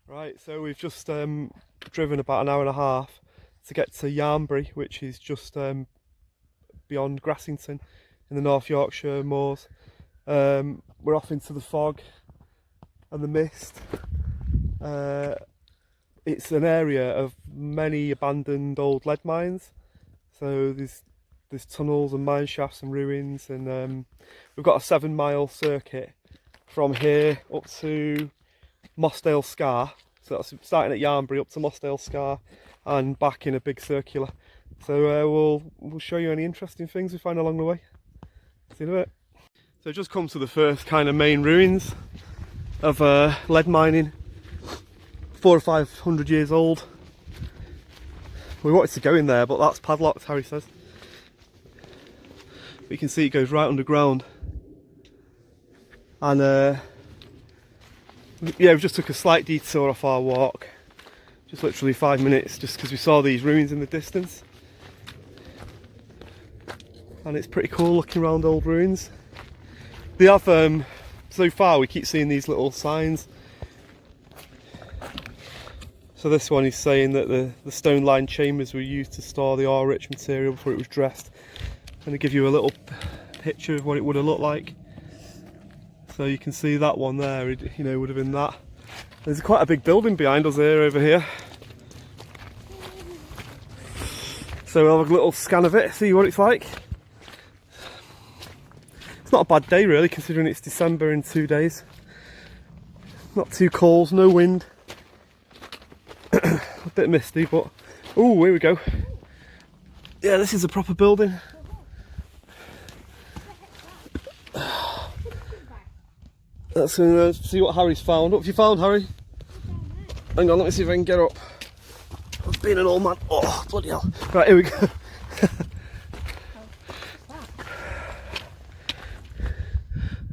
Right, so we've just driven about an hour and a half to get to Yarnbury, which is just beyond Grassington in the North Yorkshire moors. We're off into the fog and the mist. It's an area of many abandoned old lead mines, so there's tunnels and mine shafts and ruins, and we've got a 7-mile circuit from here up to Mossdale Scar. So that's starting at Yarnbury up to Mossdale Scar and back in a big circular. So we'll show you any interesting things we find along the way. See you in a bit. So just come to the first kind of main ruins of lead mining, 400 or 500 years old. We wanted to go in there, but that's padlocked, Harry says. But you can see it goes right underground. And yeah, we just took a slight detour off our walk, just literally 5 minutes, just because we saw these ruins in the distance. And it's pretty cool looking around old ruins. They have, so far we keep seeing these little signs. So this one is saying that the stone-lined chambers were used to store the ore-rich material before it was dressed. And they give you a little picture of what it would have looked like. So you can see that one there, you know, would have been that. There's quite a big building behind us here, over here. So we'll have a little scan of it, see what it's like. It's not a bad day really, considering it's December in 2 days. Not too cold, no wind. A bit misty, but oh, here we go. Yeah, this is a proper building. Let's see what Harry's found. What have you found, Harry? Hang on, let me see if I can get up. I've been an old man. Oh, bloody hell. Right, here we go.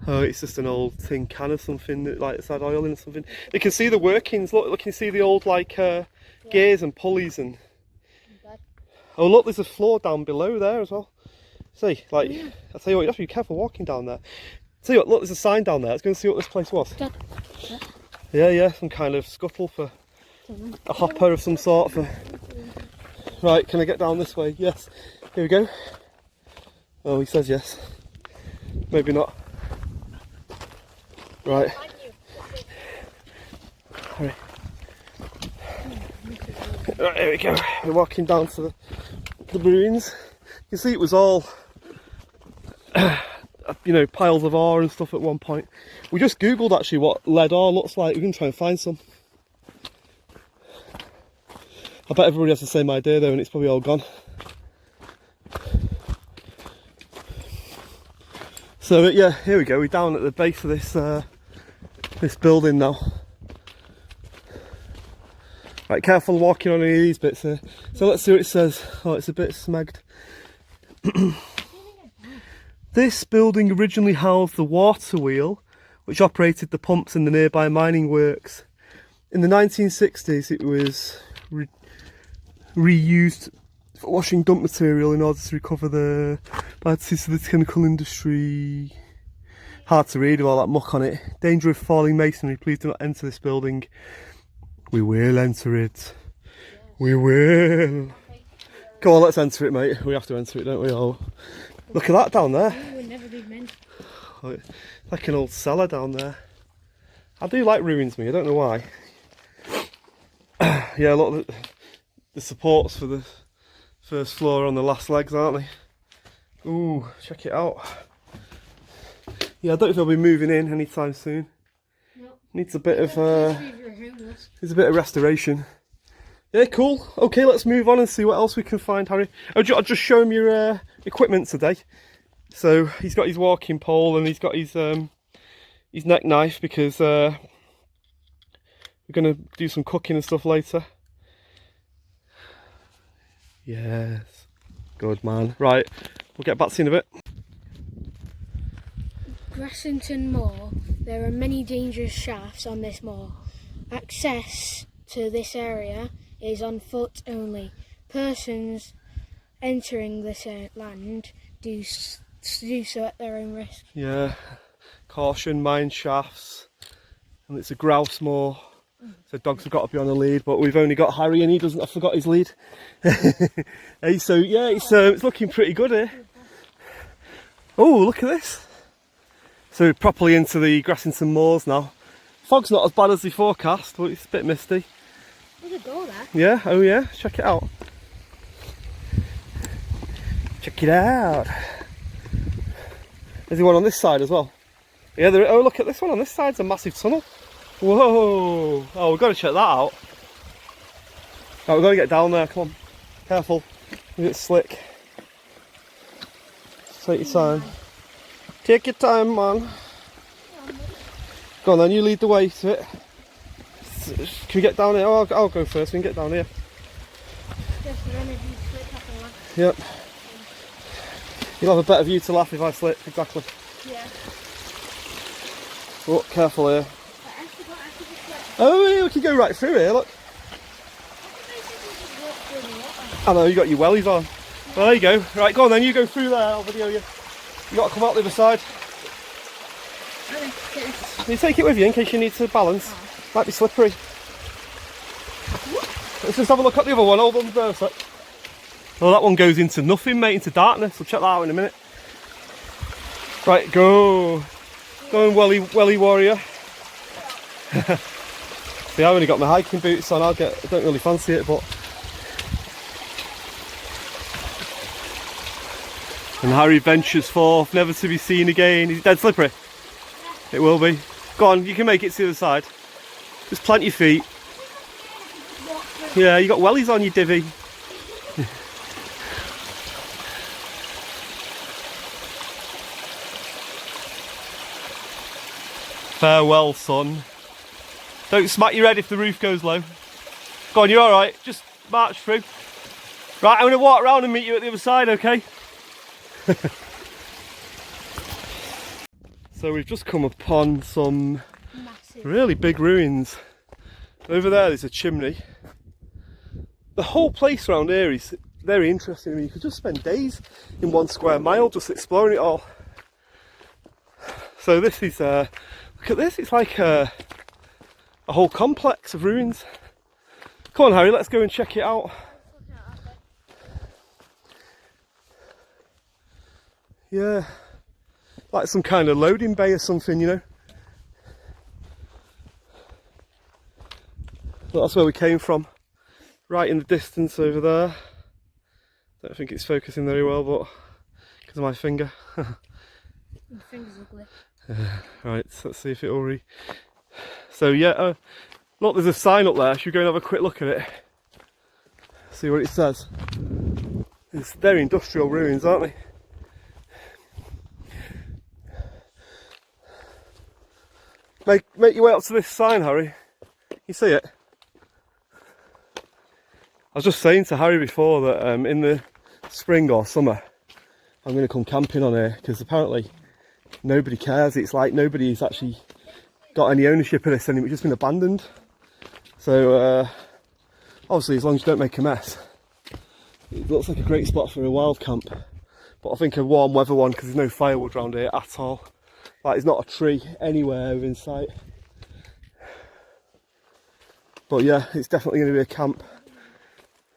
Oh, it's just an old tin can or something, that, like it's had oil in or something. You can see the workings. Look, you can see the old like gears and pulleys and. Oh look, there's a floor down below there as well. See, like I tell you what, you have to be careful walking down there. Tell you what, look, there's a sign down there. Let's go and see what this place was. Yeah, some kind of scuttle for a hopper of some sort. Right, can I get down this way? Yes. Here we go. Oh, he says yes. Maybe not. Right. Hurry. Right, here we go. We're walking down to the ruins. You can see it was all, you know, piles of ore and stuff at one point. We just googled actually what lead ore looks like. We're going to try and find some. I bet everybody has the same idea though, and it's probably all gone. So yeah, here we go. We're down at the base of this this building now. Right, careful walking on any of these bits here. So let's see what it says. Oh, it's a bit smegged. This building originally housed the water wheel, which operated the pumps in the nearby mining works. In the 1960s, it was reused for washing dump material in order to recover the bad use of the chemical industry. Hard to read with all that muck on it. Danger of falling masonry. Please do not enter this building. We will enter it. We will. Come on, let's enter it, mate. We have to enter it, don't we? Oh, look at that down there. It's like an old cellar down there. I do like ruins, me. I don't know why. Yeah, look, the supports for the first floor are on the last legs, aren't they? Ooh, check it out. Yeah, I don't know if they'll be moving in anytime soon. No. Needs a bit of needs a bit of restoration. Yeah, cool. Okay, let's move on and see what else we can find, Harry. I'll just show him your equipment today. So he's got his walking pole and he's got his neck knife because we're going to do some cooking and stuff later. Yes, good man. Right, we'll get back to you in a bit. Grassington Mall. There are many dangerous shafts on this mall. Access to this area is on foot only. Persons entering this land do so at their own risk. Yeah, caution, mine shafts, and it's a grouse moor. So dogs have got to be on the lead, but we've only got Harry and he doesn't have forgot his lead. Hey, so yeah, it's looking pretty good here. Oh, look at this. So we're properly into the Grassington Moors now. Fog's not as bad as the forecast, but it's a bit misty. There's a door there. Yeah, oh yeah, check it out. Check it out. There's one on this side as well. Yeah, oh look at this one on this side, it's a massive tunnel. Whoa! Oh, we've got to check that out. Right, we've got to get down there, come on. Careful, it's slick. Take your time. Take your time, man. Go on then, you lead the way to it. Can we get down here? Oh, I'll go first, we can get down here. Just an energy slip up and laugh. Yep. You'll have a better view to laugh if I slip, exactly. Yeah. Oh, careful here. Oh, yeah, we can go right through here, look. I know, you got your wellies on. Well, there you go. Right, go on then, you go through there, I'll video you. You got to come out the other side. Can you take it with you in case you need to balance? Might be slippery. Let's just have a look at the other one, hold on there a sec. Oh, that one goes into nothing, mate, into darkness. We'll check that out in a minute. Right, go. Go on, welly warrior. See, I've only got my hiking boots on, I don't really fancy it, but... And Harry ventures forth, never to be seen again. He's dead slippery. It will be. Go on, you can make it to the other side. Just plant your feet. Yeah, you got wellies on, you divvy. Farewell, son. Don't smack your head if the roof goes low. Go on, you're alright. Just march through. Right, I'm going to walk around and meet you at the other side, okay? So we've just come upon some really big ruins. Over there's a chimney. The whole place around here is very interesting. I mean, you could just spend days in 1 square mile just exploring it all. So this is, look at this, it's like a whole complex of ruins. Come on Harry, let's go and check it out. Yeah, like some kind of loading bay or something, you know. But that's where we came from, right in the distance over there. Don't think it's focusing very well, but because of my finger. My finger's ugly. Right, so let's see if it'll So yeah, look, there's a sign up there. Should we go and have a quick look at it? See what it says. It's very industrial ruins, aren't they? Make your way up to this sign, Harry. You see it? I was just saying to Harry before that in the spring or summer I'm going to come camping on here because apparently nobody cares. It's like nobody's actually got any ownership of this anymore. It's just been abandoned. So obviously as long as you don't make a mess, it looks like a great spot for a wild camp. But I think a warm weather one because there's no firewood around here at all. Like there's not a tree anywhere within sight. But yeah, it's definitely going to be a camp.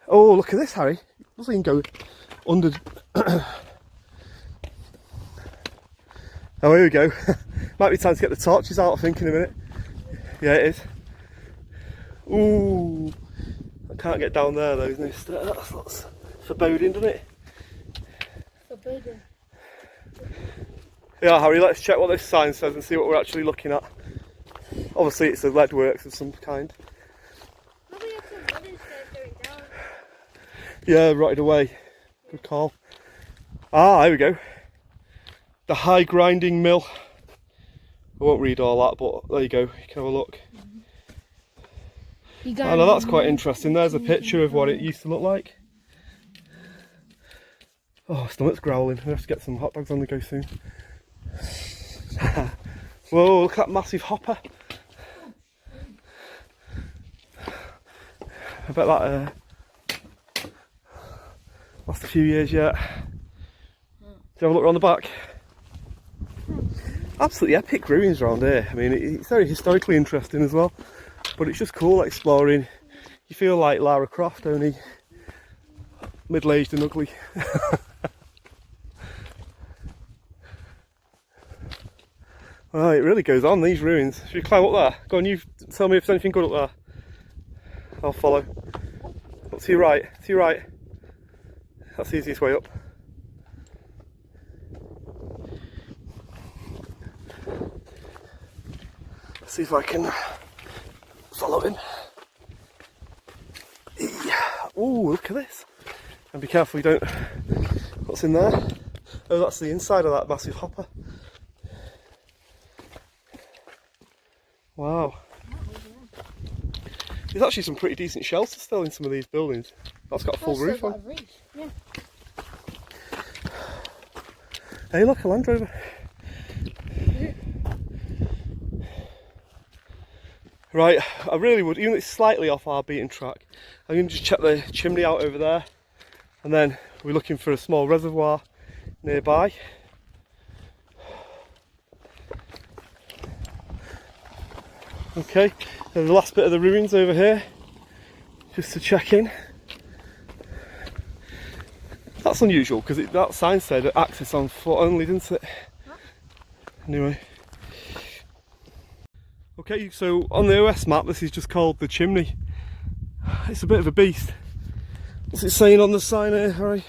Oh, look at this, Harry. It doesn't even go under. Oh, here we go. Might be time to get the torches out, I think, in a minute. Yeah, it is. Ooh, I can't get down there though. That's foreboding, doesn't it? Forbidden. Yeah, Harry, let's check what this sign says and see what we're actually looking at. Obviously it's a lead works of some kind. Probably have some wooden stairs going down. Yeah, rotted away. Good call. Ah, here we go. The high grinding mill. I won't read all that, but there you go. You can have a look. I know that's quite interesting. There's a picture of what it used to look like. Oh, stomach's growling. I have to get some hot dogs on the go soon. Whoa, look at that massive hopper. I bet that last a few years yet. Do you have a look around the back? Absolutely epic ruins around here. I mean, it's very historically interesting as well. But it's just cool exploring. You feel like Lara Croft, only middle-aged and ugly. Oh, it really goes on, these ruins. Should we climb up there? Go on, you tell me if there's anything good up there. I'll follow. Up to your right, to your right. That's the easiest way up. Let's see if I can follow him. Yeah. Ooh, look at this. And be careful you don't... What's in there? Oh, that's the inside of that massive hopper. Wow. There's actually some pretty decent shelter still in some of these buildings. That's got a full roof on. Yeah. Hey, look, a Land Rover. Right, I really would, even though it's slightly off our beaten track, I'm going to just check the chimney out over there, and then we're looking for a small reservoir nearby. Okay, there's the last bit of the ruins over here, just to check in. That's unusual, because that sign said access on foot only, didn't it? Anyway. Okay, so on the OS map, this is just called the Chimney. It's a bit of a beast. What's it saying on the sign here, Harry?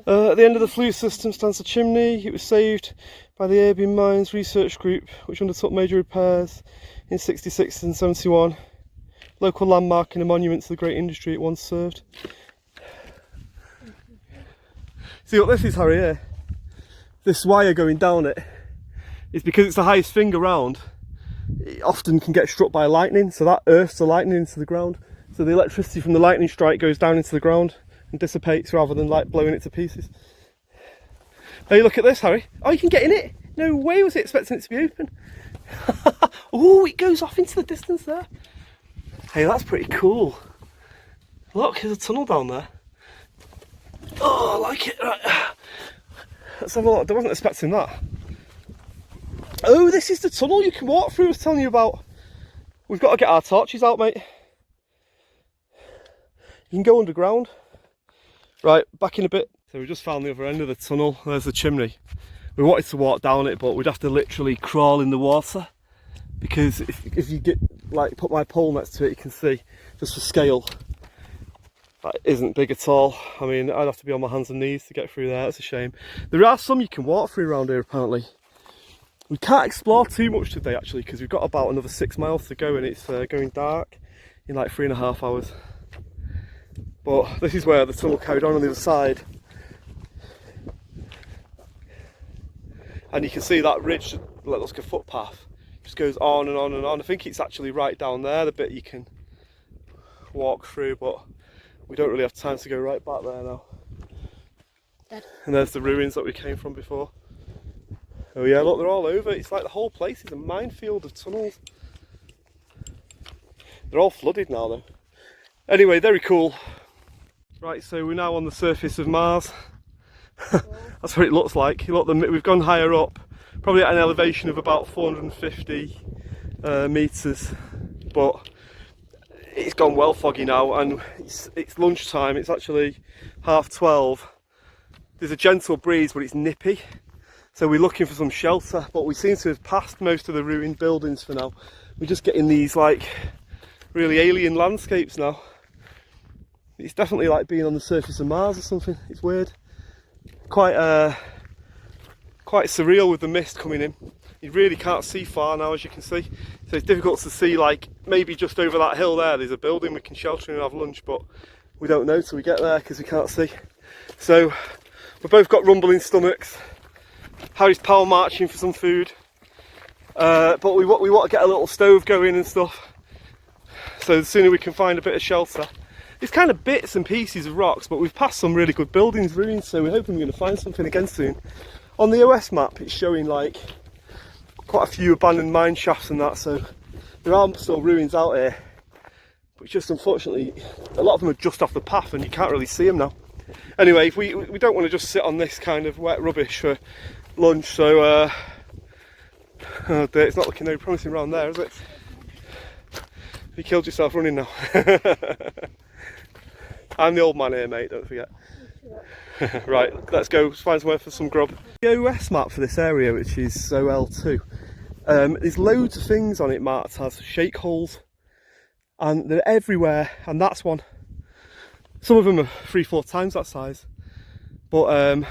At the end of the flue system stands the chimney. It was saved by the Arabian Mines Research Group, which undertook major repairs in 66 and 71. Local landmark and a monument to the great industry it once served. See what this is, Harry, here? This wire going down it is because it's the highest thing around. It often can get struck by lightning, so that earths the lightning into the ground. So the electricity from the lightning strike goes down into the ground and dissipates rather than like blowing it to pieces. Hey, look at this, Harry. Oh, you can get in it. No way was it expecting it to be open. Oh, it goes off into the distance there. Hey, that's pretty cool. Look, there's a tunnel down there. Oh, I like it. Right. Let's have a look. I wasn't expecting that. Oh, this is the tunnel you can walk through I was telling you about. We've got to get our torches out, mate. You can go underground. Right, back in a bit. So we just found the other end of the tunnel. There's the chimney. We wanted to walk down it, but we'd have to literally crawl in the water. Because if you get, like, put my pole next to it, you can see, just for scale, that isn't big at all. I mean, I'd have to be on my hands and knees to get through there. It's a shame. There are some you can walk through around here, apparently. We can't explore too much today, actually, because we've got about another 6 miles to go, and it's going dark in like 3.5 hours. But this is where the tunnel carried on the other side. And you can see that ridge, like a footpath, just goes on and on and on. I think it's actually right down there, the bit you can walk through, but we don't really have time to go right back there now. Dad. And there's the ruins that we came from before. Oh yeah, look, they're all over. It's like the whole place is a minefield of tunnels. They're all flooded now though. Anyway, very cool. Right, so we're now on the surface of Mars. That's what it looks like. Look, we've gone higher up, probably at an elevation of about 450 metres, but it's gone well foggy now, and it's lunchtime. It's actually 12:30. There's a gentle breeze, but it's nippy, so we're looking for some shelter, but we seem to have passed most of the ruined buildings for now. We're just getting these like really alien landscapes now. It's definitely like being on the surface of Mars or something. It's weird. Quite surreal with the mist coming in. You really can't see far now, as you can see. So it's difficult to see, like, maybe just over that hill there's a building we can shelter in and have lunch, but we don't know till we get there because we can't see. So we've both got rumbling stomachs. Harry's power marching for some food. But we want to get a little stove going and stuff. So the sooner we can find a bit of shelter. It's kind of bits and pieces of rocks, but we've passed some really good buildings, ruins, so we're hoping we're going to find something again soon. On the OS map, it's showing like quite a few abandoned mine shafts and that, so there are still ruins out here. But just unfortunately, a lot of them are just off the path and you can't really see them now. Anyway, we don't want to just sit on this kind of wet rubbish for lunch, so oh dear, it's not looking very promising around there, is it? You killed yourself running now. I'm the old man here, mate, don't forget. Right, let's go find somewhere for some grub. The OS map for this area, which is OL2, there's loads of things on it marked as shake holes, and they're everywhere, and that's one. Some of them are 3-4 times that size, but I'm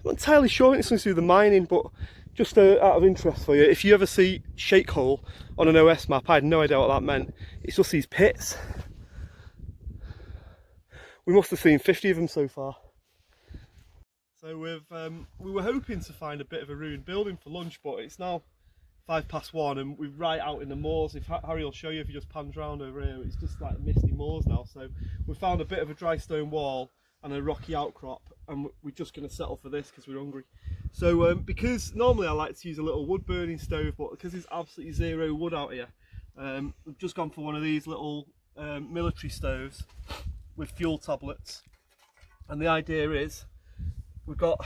not entirely sure it's something to do with the mining. But just out of interest for you, if you ever see shake hole on an OS map, I had no idea what that meant. It's just these pits. We must have seen 50 of them so far. So we were hoping to find a bit of a ruined building for lunch, but it's now 1:05 and we're right out in the moors. If Harry will show you, if you just pans round over here, it's just like misty moors now. So we found a bit of a dry stone wall and a rocky outcrop, and we're just going to settle for this because we're hungry. So because normally I like to use a little wood burning stove, but because there's absolutely zero wood out here, we've just gone for one of these little military stoves with fuel tablets. And the idea is we've got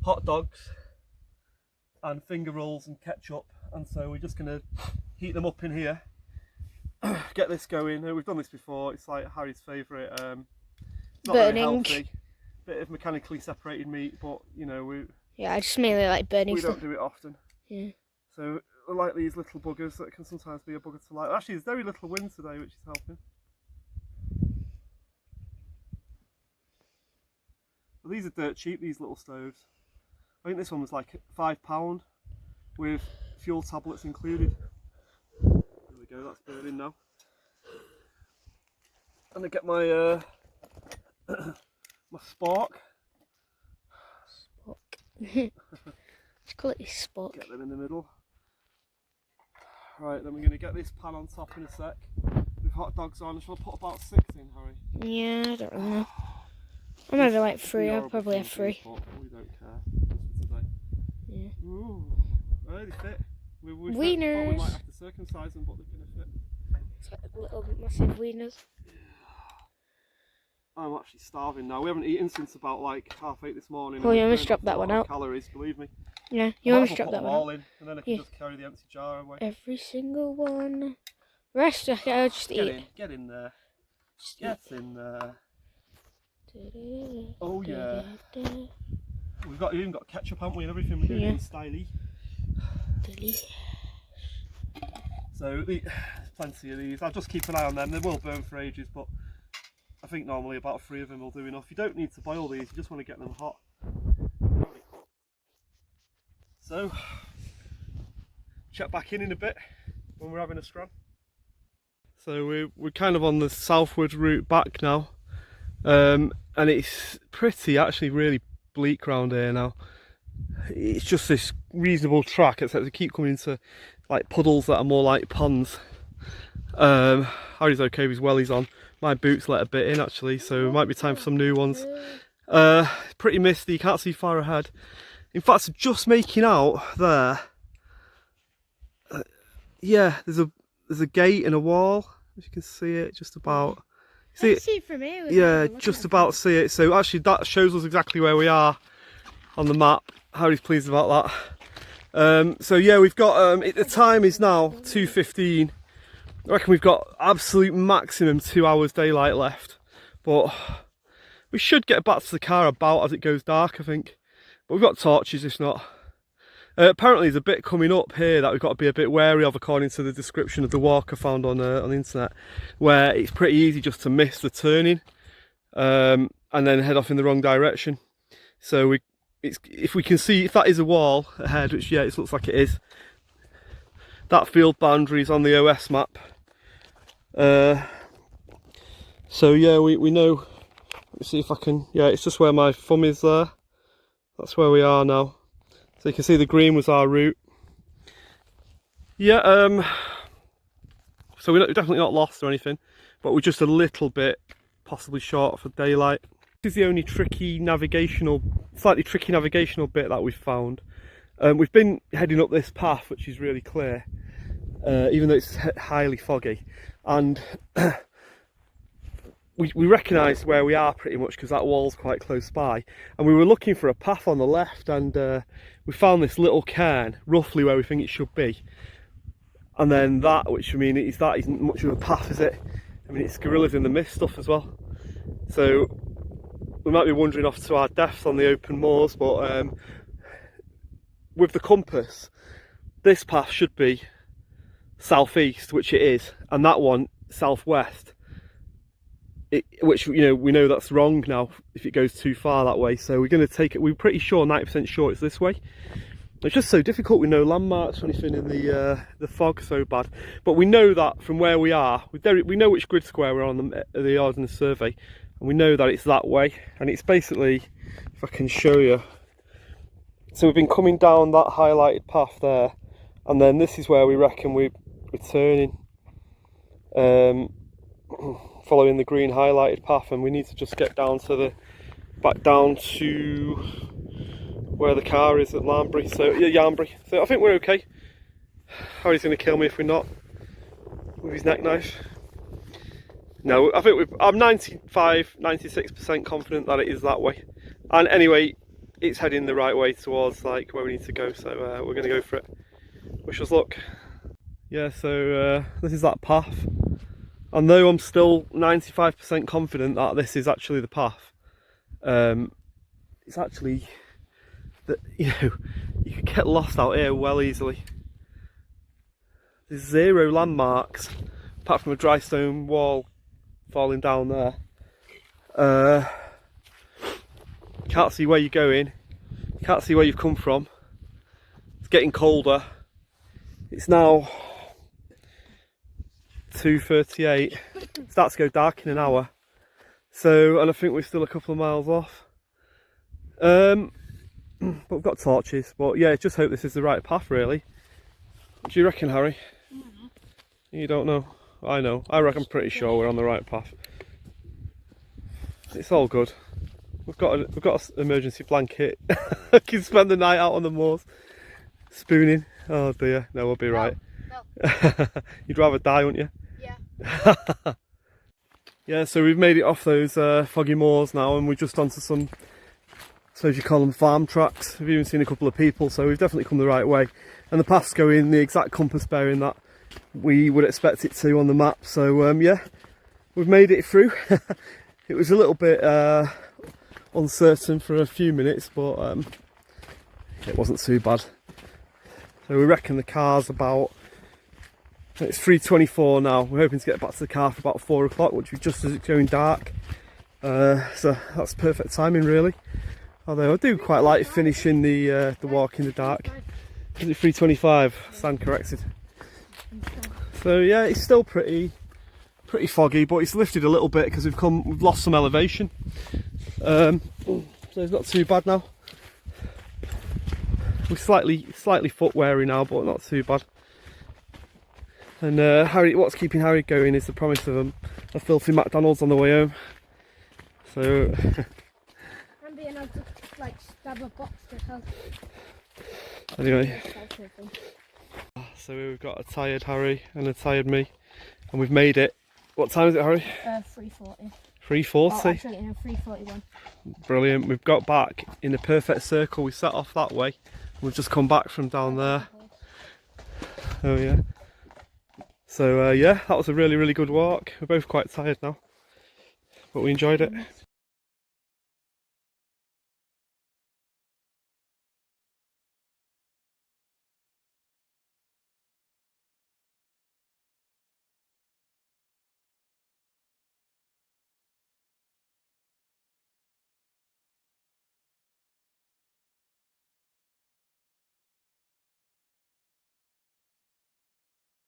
hot dogs and finger rolls and ketchup, and so we're just going to heat them up in here, get this going. We've done this before, it's like Harry's favourite. It's not very healthy, bit of mechanically separated meat, but you know, yeah, I just mainly like burning we stuff. don't do it often. Yeah. So I like these little buggers that can sometimes be a bugger to light. Actually, there's very little wind today, which is helping. Well, these are dirt cheap, these little stoves. I think this one was like £5 with fuel tablets included. There we go, that's burning now. And I get my my spark. Let's call it a spark. Get them in the middle. Right, then we're going to get this pan on top in a sec with hot dogs on. Shall I put about 6 in, Harry? Yeah, I don't really know. I'm having like 3, I'll probably have 3. We don't care today. Yeah. Ooh, oh, they fit. We Wieners. We might have to circumcise them, but they're going to fit. It's like little massive wieners. I'm actually starving now. We haven't eaten since about like 8:30 this morning. Oh, you almost dropped that one out. Calories, believe me. Yeah, you almost dropped that one out. In, and then I can just carry the empty jar away. Every single one. The rest I'll just eat. Get in there. Get in there. Oh yeah. We've even got ketchup, haven't we, and everything. We're doing it in styly. So there's plenty of these. I'll just keep an eye on them. They will burn for ages, but I think normally about 3 of them will do enough. You don't need to boil these, you just want to get them hot. So, check back in a bit when we're having a scran. So we're kind of on the southward route back now, and it's pretty, actually really bleak round here now. It's just this reasonable track, except we keep coming into like puddles that are more like ponds. Harry's okay with his wellies on. My boots let a bit in actually, so it might be time for some new ones. Pretty misty, you can't see far ahead. In fact, just making out there, yeah, there's a gate and a wall, as you can see it, just about. See it from here. Yeah, just about see it. So actually that shows us exactly where we are on the map. Harry's pleased about that. So yeah, we've got, the time is now 2:15. I reckon we've got absolute maximum 2 hours daylight left, but we should get back to the car about as it goes dark, I think. But we've got torches if not. Apparently there's a bit coming up here that we've got to be a bit wary of, according to the description of the walk I found on the internet, where it's pretty easy just to miss the turning and then head off in the wrong direction. So if we can see, if that is a wall ahead, which yeah, it looks like it is, that field boundary is on the OS map. So yeah, we know. Let me see if I can. Yeah, it's just where my thumb is there. That's where we are now. So you can see the green was our route. Yeah. So we're definitely not lost or anything, but we're just a little bit possibly short for daylight. This is the only slightly tricky navigational bit that we've found. We've been heading up this path, which is really clear, even though it's highly foggy, and we recognise where we are pretty much because that wall's quite close by, and we were looking for a path on the left, and we found this little cairn roughly where we think it should be, And then that, which I mean, that isn't much of a path, is it? I mean, it's gorillas in the mist stuff as well. So we might be wandering off to our deaths on the open moors, but with the compass, this path should be southeast, which it is, and that one southwest. Which, you know, we know that's wrong now if it goes too far that way. So we're going to take it. We're pretty sure, 90% sure, it's this way. It's just so difficult with no landmarks or anything in the fog so bad. But we know that from where we are, we know which grid square we're on the Ordnance Survey, and we know that it's that way. And it's basically, if I can show you, so we've been coming down that highlighted path there, and then this is where we reckon we're returning, following the green highlighted path, and we need to just get down to back down to where the car is at Larnbury, so yeah, Yarnbury. So I think we're okay. Harry's going to kill me if we're not with his neck knife. No, I think I'm 96% confident that it is that way. And anyway, it's heading the right way towards like where we need to go, so we're going to go for it. Wish us luck. Yeah, so this is that path. And though I'm still 95% confident that this is actually the path, it's actually that, you know, you could get lost out here well easily. There's 0 landmarks apart from a dry stone wall falling down there. Can't see where you're going, can't see where you've come from. It's getting colder. It's now 2:38. It starts to go dark in an hour. So, and I think we're still a couple of miles off. But we've got torches. But yeah, just hope this is the right path, really. What do you reckon, Harry? You don't know? I know. I reckon, I'm pretty sure we're on the right path. It's all good. We've got an emergency blanket. I can spend the night out on the moors, spooning. Oh dear, no, we'll be right. No. You'd rather die, wouldn't you? Yeah. Yeah, so we've made it off those foggy moors now, and we're just onto some, I suppose you call them, farm tracks. We've even seen a couple of people, so we've definitely come the right way. And the path's going the exact compass bearing that we would expect it to on the map. So yeah, we've made it through. It was a little bit uncertain for a few minutes, but it wasn't too bad. So we reckon the car's about, it's 3:24 now. We're hoping to get back to the car for about 4 o'clock, which is just as it's going dark. So that's perfect timing, really. Although I do quite like finishing the walk in the dark. Is it 3:25? Stand corrected. So yeah, it's still pretty foggy, but it's lifted a little bit because we've lost some elevation. So it's not too bad now. We're slightly foot weary now, but not too bad. And Harry, what's keeping Harry going is the promise of a filthy McDonald's on the way home. So I'm being able to like stab a box to help. Anyway, so we've got a tired Harry and a tired me, and we've made it. What time is it, Harry? 3:40. 3:40? Oh, actually, no, 3:41. Brilliant. We've got back in a perfect circle. We set off that way. We've just come back from down there. Oh yeah. So yeah, that was a really good walk. We're both quite tired now, but we enjoyed it.